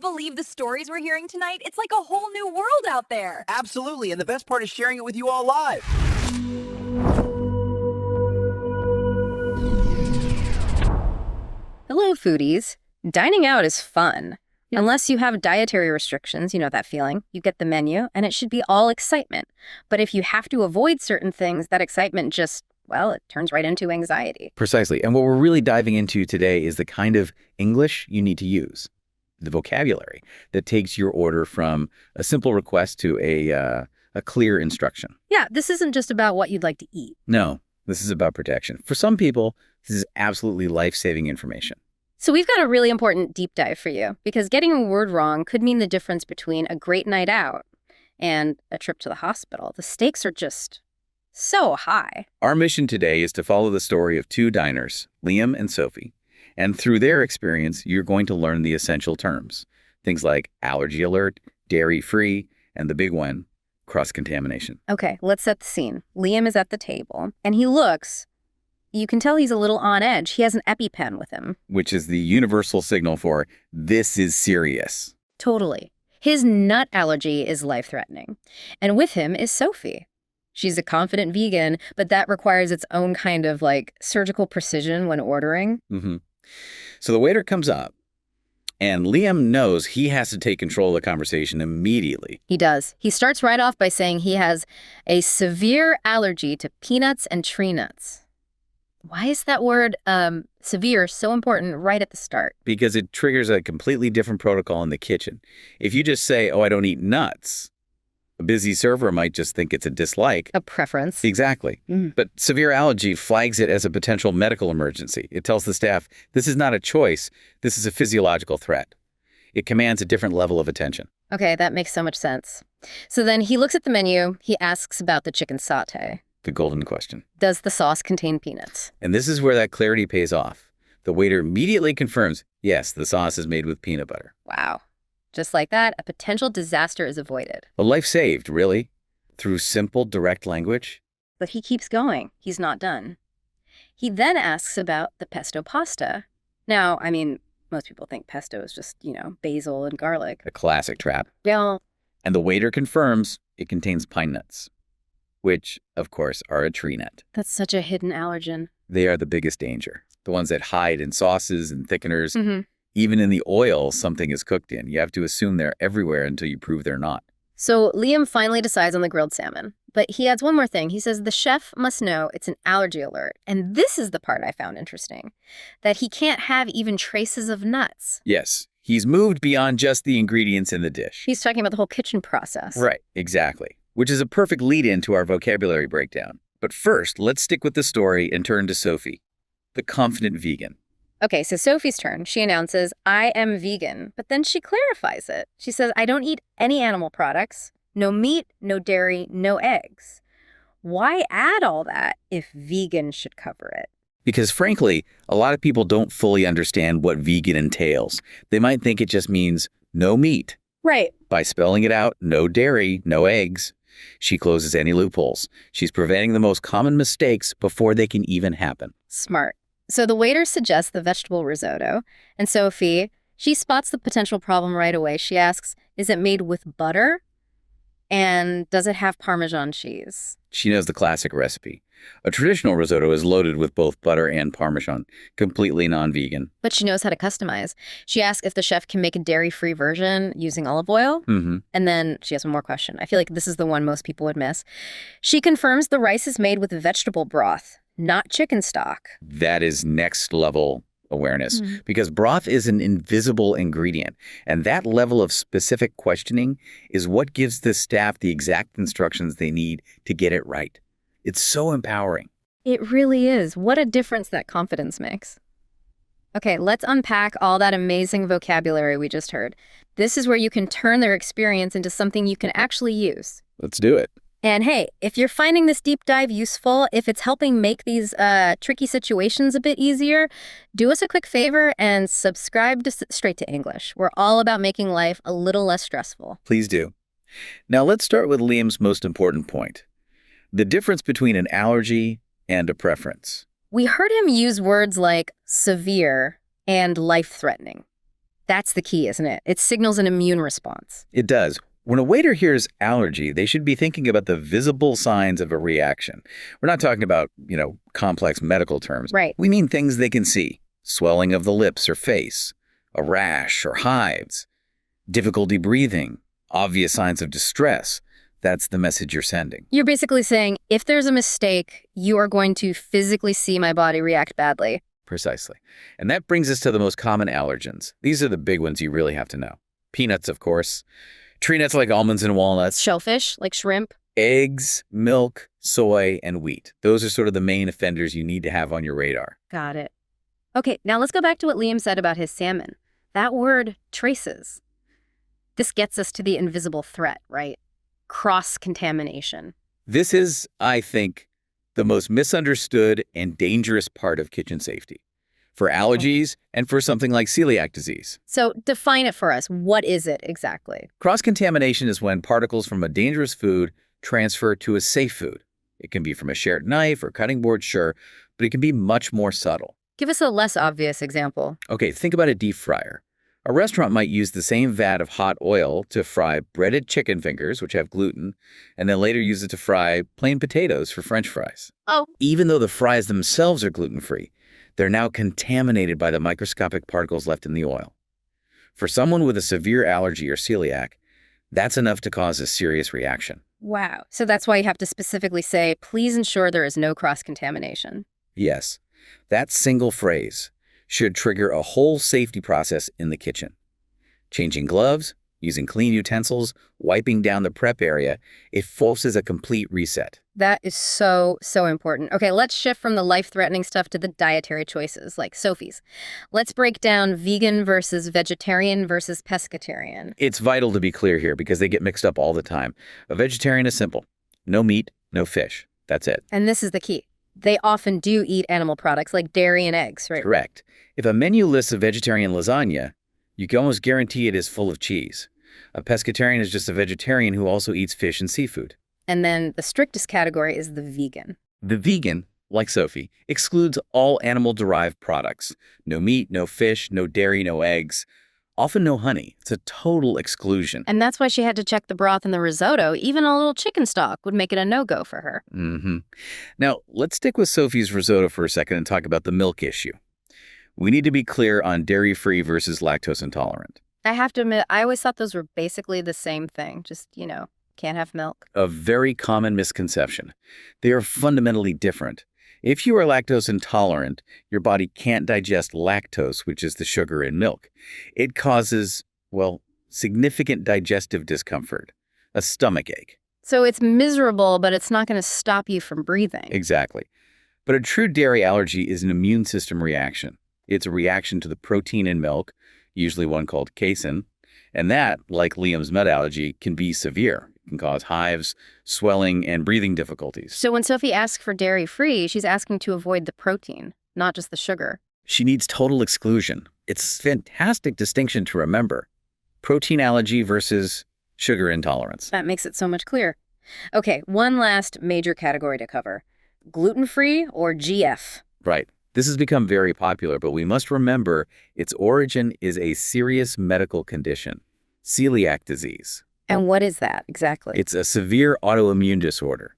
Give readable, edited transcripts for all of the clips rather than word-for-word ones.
believe the stories we're hearing tonight? It's like a whole new world out there. Absolutely, and the best part is sharing it with you all live. Hello, foodies. Dining out is fun. Unless you have dietary restrictions, you know that feeling. You get the menu, and it should be all excitement. But if you have to avoid certain things, that excitement just, well, it turns right into anxiety. Precisely. And what we're really diving into today is the kind of English you need to use, the vocabulary that takes your order from a simple request to a clear instruction. Yeah, this isn't just about what you'd like to eat. No, this is about protection. For some people, this is absolutely life-saving information. So we've got a really important deep dive for you, because getting a word wrong could mean the difference between a great night out and a trip to the hospital. The stakes are just so high. Our mission today is to follow the story of two diners, Liam and Sophie. And through their experience, you're going to learn the essential terms. Things like allergy alert, dairy-free, and the big one, cross-contamination. Okay, let's set the scene. Liam is at the table, and he looks... You can tell he's a little on edge. He has an EpiPen with him. Which is the universal signal for this is serious. Totally. His nut allergy is life-threatening. And with him is Sophie. She's a confident vegan, but that requires its own kind of, surgical precision when ordering. Mm-hmm. So the waiter comes up, and Liam knows he has to take control of the conversation immediately. He does. He starts right off by saying he has a severe allergy to peanuts and tree nuts. Why is that word severe so important right at the start? Because it triggers a completely different protocol in the kitchen. If you just say, oh, I don't eat nuts, a busy server might just think it's a dislike. A preference. Exactly. But severe allergy flags it as a potential medical emergency. It tells the staff, this is not a choice, this is a physiological threat. It commands a different level of attention. Okay, that makes so much sense. So then he looks at the menu, he asks about the chicken sauté. The golden question. Does the sauce contain peanuts? And this is where that clarity pays off. The waiter immediately confirms, yes, the sauce is made with peanut butter. Wow. Just like that, a potential disaster is avoided. A life saved, really, through simple, direct language. But he keeps going. He's not done. He then asks about the pesto pasta. Now, most people think pesto is just, basil and garlic. A classic trap. Yeah. And the waiter confirms it contains pine nuts, which, of course, are a tree nut. That's such a hidden allergen. They are the biggest danger. The ones that hide in sauces and thickeners. Mm-hmm. Even in the oil something is cooked in. You have to assume they're everywhere until you prove they're not. So Liam finally decides on the grilled salmon. But he adds one more thing. He says the chef must know it's an allergy alert. And this is the part I found interesting. That he can't have even traces of nuts. Yes. He's moved beyond just the ingredients in the dish. He's talking about the whole kitchen process. Right. Exactly. Which is a perfect lead-in to our vocabulary breakdown. But first, let's stick with the story and turn to Sophie, the confident vegan. Okay, so Sophie's turn. She announces, I am vegan. But then she clarifies it. She says, I don't eat any animal products, no meat, no dairy, no eggs. Why add all that if vegan should cover it? Because frankly, a lot of people don't fully understand what vegan entails. They might think it just means no meat. Right. By spelling it out, no dairy, no eggs. She closes any loopholes. She's preventing the most common mistakes before they can even happen. Smart. So the waiter suggests the vegetable risotto, and Sophie, she spots the potential problem right away. She asks, is it made with butter? And does it have Parmesan cheese? She knows the classic recipe. A traditional risotto is loaded with both butter and Parmesan, completely non-vegan. But she knows how to customize. She asks if the chef can make a dairy-free version using olive oil. Mm-hmm. And then she has one more question. I feel like this is the one most people would miss. She confirms the rice is made with vegetable broth, not chicken stock. That is next level awareness, because broth is an invisible ingredient. And that level of specific questioning is what gives the staff the exact instructions they need to get it right. It's so empowering. It really is. What a difference that confidence makes. Okay, let's unpack all that amazing vocabulary we just heard. This is where you can turn their experience into something you can actually use. Let's do it. And hey, if you're finding this deep dive useful, if it's helping make these tricky situations a bit easier, do us a quick favor and subscribe to Straight to English. We're all about making life a little less stressful. Please do. Now let's start with Liam's most important point. The difference between an allergy and a preference. We heard him use words like severe and life-threatening. That's the key, isn't it? It signals an immune response. It does. When a waiter hears allergy, they should be thinking about the visible signs of a reaction. We're not talking about, complex medical terms. Right. We mean things they can see. Swelling of the lips or face, a rash or hives, difficulty breathing, obvious signs of distress. That's the message you're sending. You're basically saying, if there's a mistake, you are going to physically see my body react badly. Precisely. And that brings us to the most common allergens. These are the big ones you really have to know. Peanuts, of course. Tree nuts like almonds and walnuts. Shellfish, like shrimp. Eggs, milk, soy, and wheat. Those are sort of the main offenders you need to have on your radar. Got it. Okay, now let's go back to what Liam said about his salmon. That word, traces. This gets us to the invisible threat, right? Cross-contamination. This is, I think, the most misunderstood and dangerous part of kitchen safety. For allergies and for something like celiac disease. So define it for us. What is it exactly? Cross-contamination is when particles from a dangerous food transfer to a safe food. It can be from a shared knife or cutting board, sure, but it can be much more subtle. Give us a less obvious example. Okay, think about a deep fryer. A restaurant might use the same vat of hot oil to fry breaded chicken fingers, which have gluten, and then later use it to fry plain potatoes for French fries. Oh. Even though the fries themselves are gluten-free, they're now contaminated by the microscopic particles left in the oil. For someone with a severe allergy or celiac, that's enough to cause a serious reaction. Wow. So that's why you have to specifically say, please ensure there is no cross-contamination. Yes, that single phrase should trigger a whole safety process in the kitchen. Changing gloves, using clean utensils, wiping down the prep area, it forces a complete reset. That is so, so important. Okay, let's shift from the life-threatening stuff to the dietary choices, like Sophie's. Let's break down vegan versus vegetarian versus pescatarian. It's vital to be clear here because they get mixed up all the time. A vegetarian is simple. No meat, no fish. That's it. And this is the key. They often do eat animal products like dairy and eggs, right? Correct. If a menu lists a vegetarian lasagna, you can almost guarantee it is full of cheese. A pescatarian is just a vegetarian who also eats fish and seafood. And then the strictest category is the vegan. The vegan, like Sophie, excludes all animal-derived products. No meat, no fish, no dairy, no eggs. Often no honey. It's a total exclusion. And that's why she had to check the broth in the risotto. Even a little chicken stock would make it a no-go for her. Now, let's stick with Sophie's risotto for a second and talk about the milk issue. We need to be clear on dairy-free versus lactose intolerant. I have to admit, I always thought those were basically the same thing. Just, can't have milk. A very common misconception. They are fundamentally different. If you are lactose intolerant, your body can't digest lactose, which is the sugar in milk. It causes, significant digestive discomfort, a stomach ache. So it's miserable, but it's not going to stop you from breathing. Exactly. But a true dairy allergy is an immune system reaction. It's a reaction to the protein in milk, usually one called casein, and that, like Liam's nut allergy, can be severe. It can cause hives, swelling, and breathing difficulties. So when Sophie asks for dairy-free, she's asking to avoid the protein, not just the sugar. She needs total exclusion. It's a fantastic distinction to remember. Protein allergy versus sugar intolerance. That makes it so much clearer. Okay, one last major category to cover. Gluten-free or GF? Right. This has become very popular, but we must remember its origin is a serious medical condition, celiac disease. And what is that exactly? It's a severe autoimmune disorder.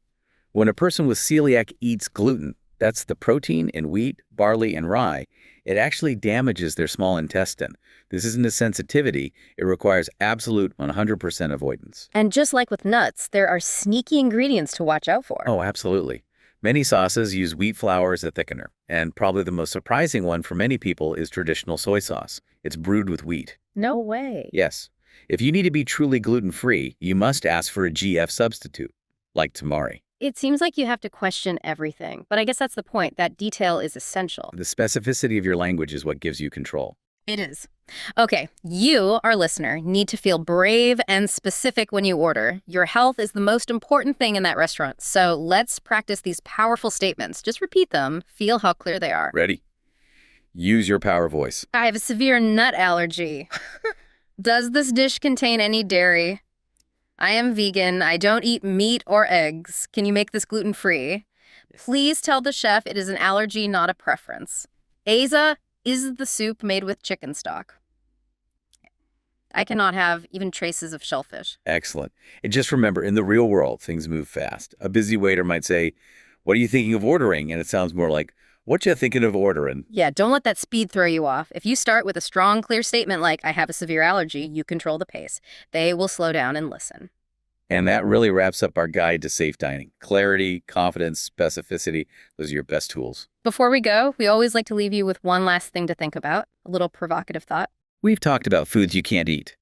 When a person with celiac eats gluten, that's the protein in wheat, barley, and rye, it actually damages their small intestine. This isn't a sensitivity. It requires absolute 100% avoidance. And just like with nuts, there are sneaky ingredients to watch out for. Oh, absolutely. Many sauces use wheat flour as a thickener, and probably the most surprising one for many people is traditional soy sauce. It's brewed with wheat. No way. Yes. If you need to be truly gluten-free, you must ask for a GF substitute, like tamari. It seems like you have to question everything, but I guess that's the point. That detail is essential. The specificity of your language is what gives you control. It is. Okay, you, our listener, need to feel brave and specific when you order. Your health is the most important thing in that restaurant, so let's practice these powerful statements. Just repeat them. Feel how clear they are. Ready? Use your power voice. I have a severe nut allergy. Does this dish contain any dairy? I am vegan. I don't eat meat or eggs. Can you make this gluten-free? Please tell the chef it is an allergy, not a preference. Asa, is the soup made with chicken stock? I cannot have even traces of shellfish. Excellent. And just remember, in the real world, things move fast. A busy waiter might say, "What are you thinking of ordering?" And it sounds more like, "What you thinking of ordering?" Yeah, don't let that speed throw you off. If you start with a strong, clear statement like, I have a severe allergy, you control the pace. They will slow down and listen. And that really wraps up our guide to safe dining. Clarity, confidence, specificity, those are your best tools. Before we go, we always like to leave you with one last thing to think about, a little provocative thought. We've talked about foods you can't eat.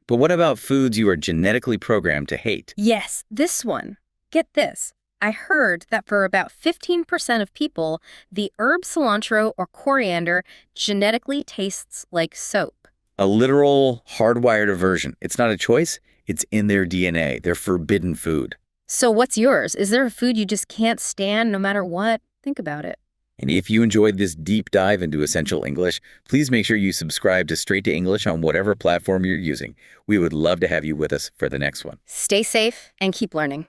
But what about foods you are genetically programmed to hate? Yes, this one. Get this. I heard that for about 15% of people, the herb cilantro or coriander genetically tastes like soap. A literal hardwired aversion. It's not a choice. It's in their DNA, their forbidden food. So what's yours? Is there a food you just can't stand no matter what? Think about it. And if you enjoyed this deep dive into essential English, please make sure you subscribe to Straight to English on whatever platform you're using. We would love to have you with us for the next one. Stay safe and keep learning.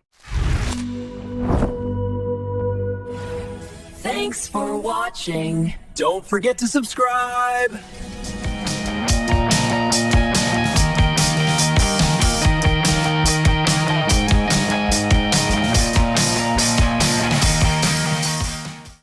Thanks for watching. Don't forget to subscribe.